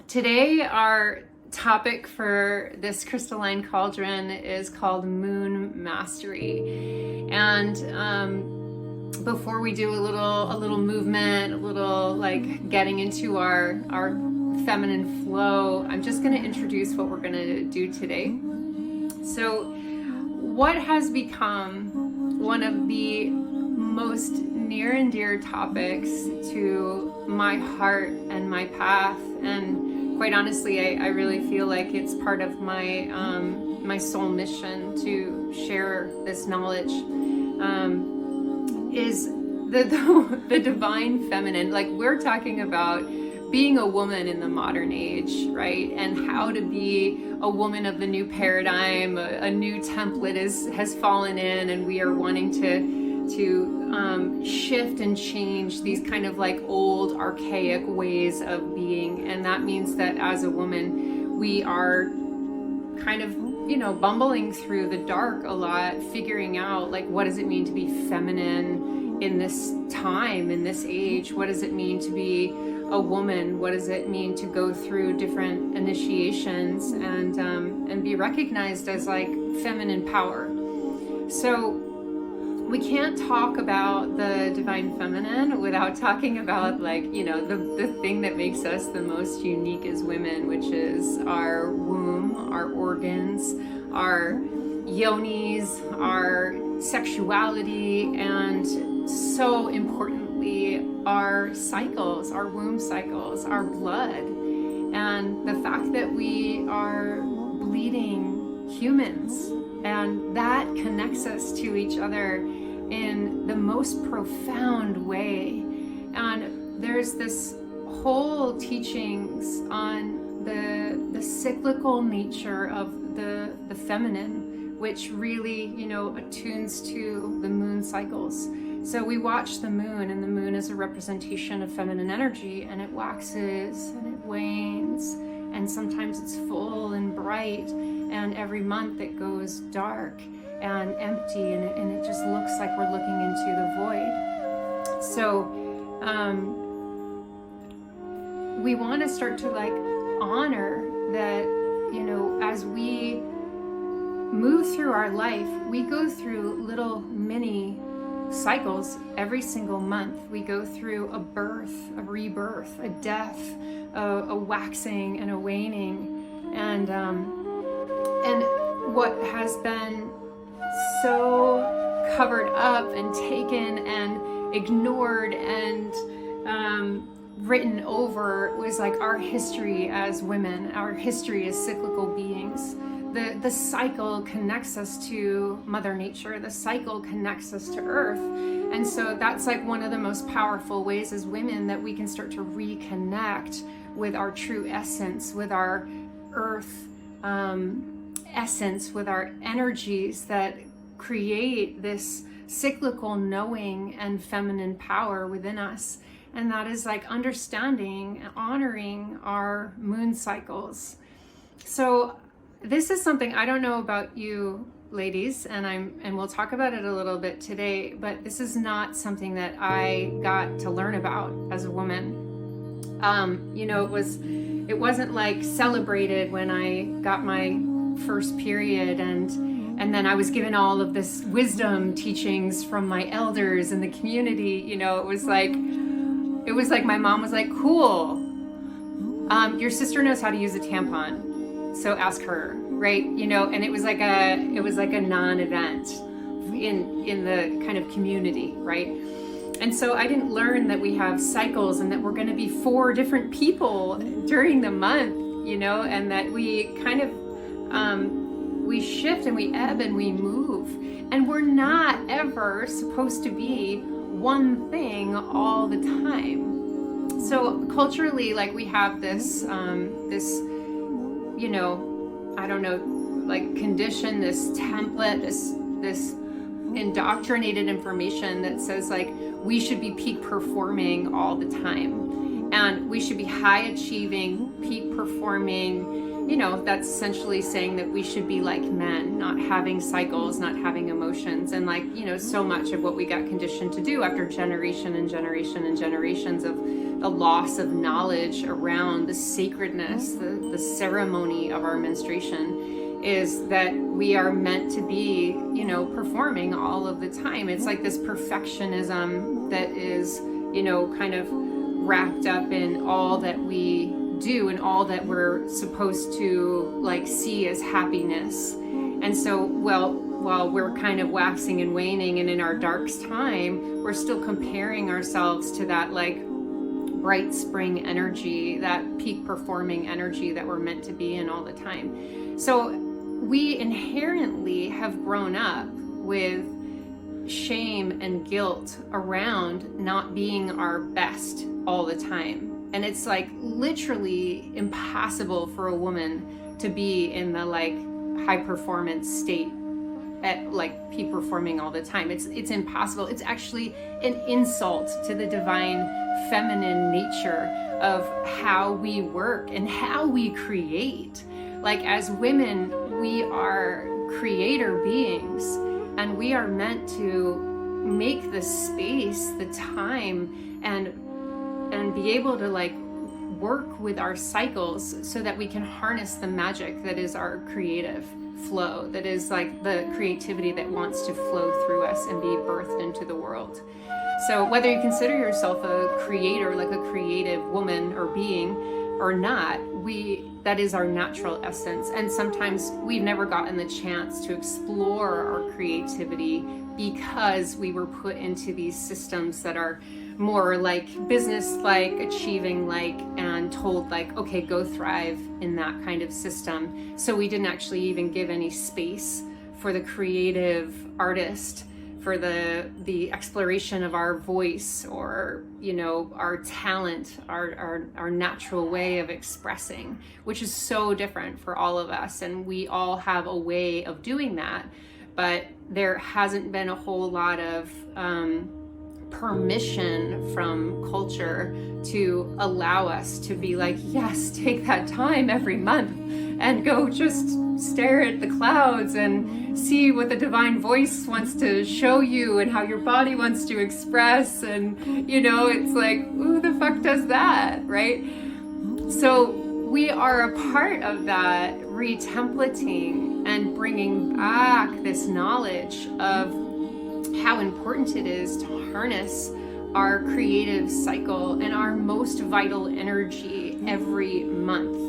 Today our topic for this Crystalline Cauldron is called Moon Mastery. And before we do a little movement, a little like getting into our feminine flow, I'm just going to introduce what we're going to do today. So what has become one of the most near and dear topics to my heart and my path, and quite honestly, I really feel like it's part of my my soul mission to share this knowledge, is the divine feminine. Like, we're talking about being a woman in the modern age, right? And how to be a woman of the new paradigm. A new template has fallen in, and we are wanting to shift and change these kind of like old archaic ways of being. And that means that as a woman, we are kind of, bumbling through the dark a lot, figuring out like, what does it mean to be feminine in this time, in this age? What does it mean to be a woman? What does it mean to go through different initiations and be recognized as like feminine power? So we can't talk about the divine feminine without talking about the thing that makes us the most unique as women, which is our womb, our organs, our yonis, our sexuality, and so importantly, our cycles, our womb cycles, our blood, and the fact that we are bleeding humans, and that connects us to each other in the most profound way. And there's this whole teachings on the cyclical nature of the feminine, which really, attunes to the moon cycles. So we watch the moon, and the moon is a representation of feminine energy, and it waxes and it wanes, and sometimes it's full and bright, and every month it goes dark and empty, and it just looks like we're looking into the void. So we want to start to like honor that, as we move through our life, we go through little mini cycles every single month. We go through a birth, a rebirth, a death, a waxing and a waning, and what has been so covered up and taken and ignored and written over was like our history as women, our history as cyclical beings. The cycle connects us to Mother Nature. The cycle connects us to Earth. And so that's like one of the most powerful ways as women that we can start to reconnect with our true essence, with our Earth essence, with our energies that create this cyclical knowing and feminine power within us. And that is like understanding, honoring our moon cycles. So this is something, I don't know about you ladies, and we'll talk about it a little bit today, but this is not something that I got to learn about as a woman. It wasn't like celebrated when I got my first period, and then I was given all of this wisdom teachings from my elders in the community. It was like my mom was like, cool, your sister knows how to use a tampon, so ask her, right? And it was like a non-event in the kind of community, right? And so I didn't learn that we have cycles and that we're going to be 4 different people during the month, and that we kind of we shift and we ebb and we move, and we're not ever supposed to be one thing all the time. So culturally, like, we have this I don't know, like, condition, this template, this indoctrinated information that says like we should be peak performing all the time, and we should be high achieving, peak performing, that's essentially saying that we should be like men, not having cycles, not having emotions. And like, so much of what we got conditioned to do after generation and generation and generations of the loss of knowledge around the sacredness, the ceremony of our menstruation, is that we are meant to be, performing all of the time. It's like this perfectionism that is, kind of wrapped up in all that we do and all that we're supposed to like see as happiness. And so, while we're kind of waxing and waning and in our darkest time, we're still comparing ourselves to that like bright spring energy, that peak performing energy that we're meant to be in all the time. So we inherently have grown up with shame and guilt around not being our best all the time. And it's like literally impossible for a woman to be in the like high performance state at like peak performing all the time. It's impossible. It's actually an insult to the divine feminine nature of how we work and how we create. Like as women, we are creator beings, and we are meant to make the space, the time, and be able to like work with our cycles so that we can harness the magic that is our creative flow, that is like the creativity that wants to flow through us and be birthed into the world. So whether you consider yourself a creator, like a creative woman or being or not, that is our natural essence. And sometimes we've never gotten the chance to explore our creativity because we were put into these systems that are more like business-like, achieving-like, and told like, okay, go thrive in that kind of system. So we didn't actually even give any space for the creative artist, for the exploration of our voice, or our talent, our natural way of expressing, which is so different for all of us. And we all have a way of doing that, but there hasn't been a whole lot of permission from culture to allow us to be like, yes, take that time every month and go just stare at the clouds and see what the divine voice wants to show you and how your body wants to express. And it's like, who the fuck does that, right? So we are a part of that retemplating and bringing back this knowledge of how important it is to harness our creative cycle and our most vital energy every month.